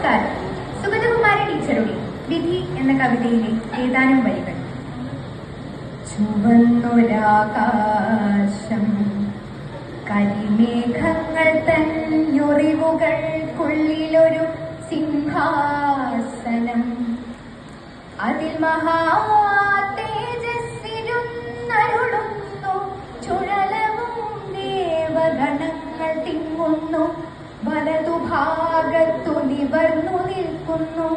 നമസ്കാരം. സുഗതകുമാരി ടീച്ചറുടെ വിധി എന്ന കവിതയിലെ ഏതാനും വരികൾ. ചുവന്നൊരാകാശം, കരിമേഘങ്ങൾ തന്നൊറിവുകൾക്കുള്ളിലൊരു സിംഹാസനം, അതിൽ മഹാതേജസ്സിരുന്നരുളുന്നു, ചുഴലവും ദേവഗണങ്ങൾ തിങ്ങുന്നു, വലതുഭാഗത്തു നിവർന്നു നിൽക്കുന്നു,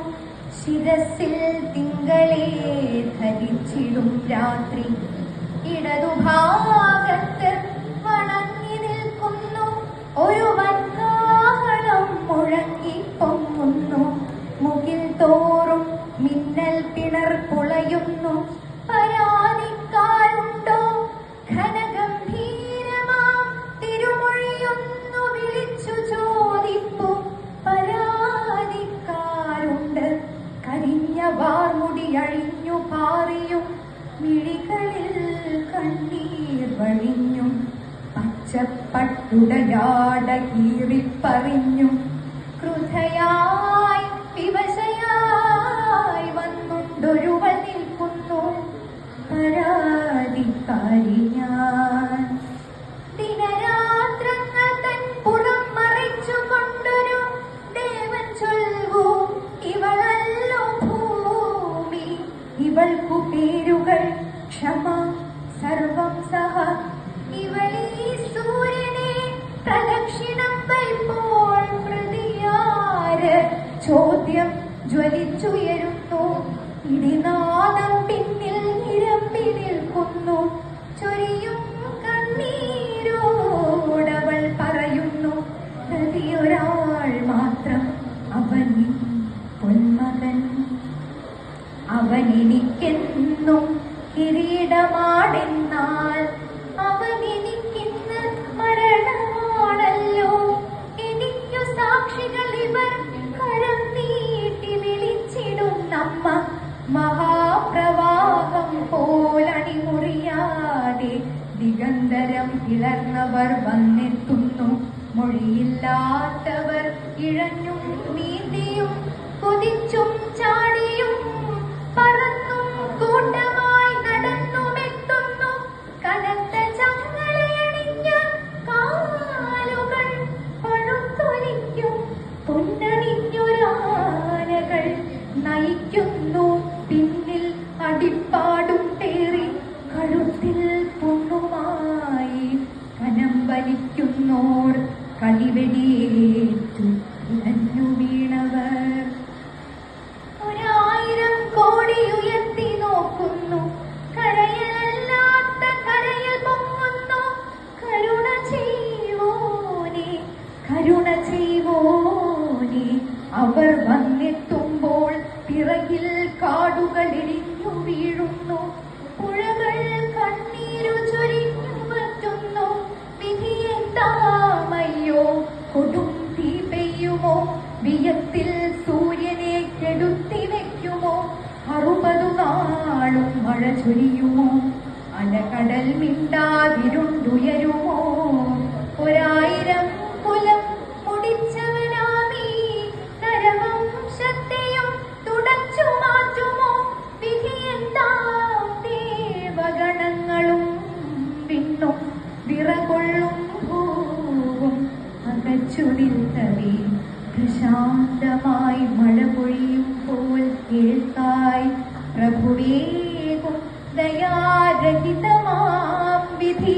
ശിരസിൽ തിങ്കളെ ധരിച്ചിടും രാത്രി, ഇടതുഭാഗത്ത് വണങ്ങി നിൽക്കുന്നു, ഒരു വൻകാഹളം മുഴങ്ങി പൊങ്ങുന്നു, മുകിൽ തോറും മിന്നൽ പിണർ പൊളയുന്നു, പരാതിക്കാരുണ്ടോ ഘനഗംഭീരമാം തിരുമൊഴിയൊന്നു വിളിച്ചു ചോദിപ്പു, പരാതിക്കാരുണ്ട് കരിഞ്ഞ വാർമുടി അഴിഞ്ഞു പാറിയും, മിഴികളിൽ കണ്ണീർ വഴിഞ്ഞും, പച്ചപ്പട്ടുടയാട കീറിപ്പറിഞ്ഞു, ക്രുധയായി വിവശയായി വന്നുണ്ടൊരുവൻ നിൽക്കുന്നു, പരാതിക്കാരി ഞാൻ. ദിനരാത്രങ്ങൾ തൻ പുറം മറിച്ചുകൊണ്ടൊരു ദേവൻ ചൊൽവൂ, ഇവളല്ലോ ഭൂമി, ഇവൾക്കു പേരുകൾ ക്ഷമ സർവം സഹ, ഇവളീ സൂര്യനെ പ്രദക്ഷിണം വയ്പ്പോൾ പ്രതിയാര്, ചോദ്യം ജ്വലിച്ചുയരുന്നു, ഇടിനാദം പിന്നിൽ നിരമ്പി നിൽക്കുന്നു, ചൊരിയും കണ്ണീരോടവൾ പറയുന്നു, പ്രതിയൊരാൾ മാത്രം അവനിൻ പൊന്മകൻ, അവനെനിക്കെന്നും കിരീടമാണെന്നാൽ അവനെനിക്കിന്ന് മരണമാണല്ലോ, എനിക്കു സാക്ഷികൾ ഇവർ കരം നീട്ടി വിളിച്ചിടും നമ്മ, മഹാപ്രവാഹം പോലണിമുറിയാതെ ദിഗന്ധരം പിളർന്നവർ വന്നെത്തുന്നു, മൊഴിയില്ലാത്തവർ ഇഴഞ്ഞും നീന്തിയും കൊതിച്ചും ചാടിയും പറന്നും കൂട്ടമായി നടന്നുമെത്തുന്നു, കനത്ത ചങ്ങലയണിഞ്ഞ കാലുകൾ പഴുത്തൊലിക്കും പൊന്നണിഞ്ഞൊരാനകൾ നയിക്കുന്നു, പിന്നിൽ അടിപ്പാടും തേറി കഴുത്തിൽ പൊണ്ണുമായി കനം വലിക്കുന്നോർ കളിവെടിയേറ്റു ഉലഞ്ഞു വീണവർ. 1000 കോടി ഉയർത്തി നോക്കുന്നു, കരയല്ലാത്ത കരയിൽ പൊങ്ങുന്നു, കരുണ ചെയ്വോനെ കരുണ ചെയ്വോനെ, അവർ വന്നെത്തുമ്പോൾ പിറകിൽ കാടുകൾ എരിഞ്ഞു വീഴുന്നു, പുഴകൾ കണ്ണീരു ചൊരിഞ്ഞു വറ്റുന്നു, വിധിയെന്താമയ്യോ കൊടും തീ പെയ്യുമോ, വിയത്തിൽ സൂര്യനെ കെടുത്തി വെക്കുമോ, 60 നാളും മഴ ചൊരിയുമോ, അലകടൽ മിണ്ടാതിരുണ്ടുയരുമോ, 1000 കുലം മുടിച്ചവനാമീ നരവംശത്തെയും തുടച്ചു മാറ്റുമോ, വിധിയെന്താം ദേവഗണങ്ങളും വിണ്ണും വിറകൊള്ളും ഭൂവും അകച്ചു നിൽക്കവേ, പ്രശാന്തമായി മഴ പൊഴിയുമ്പോൾ കേൾക്കായി പ്രഭുവേകും ദയാരഹിതമാം വിധി.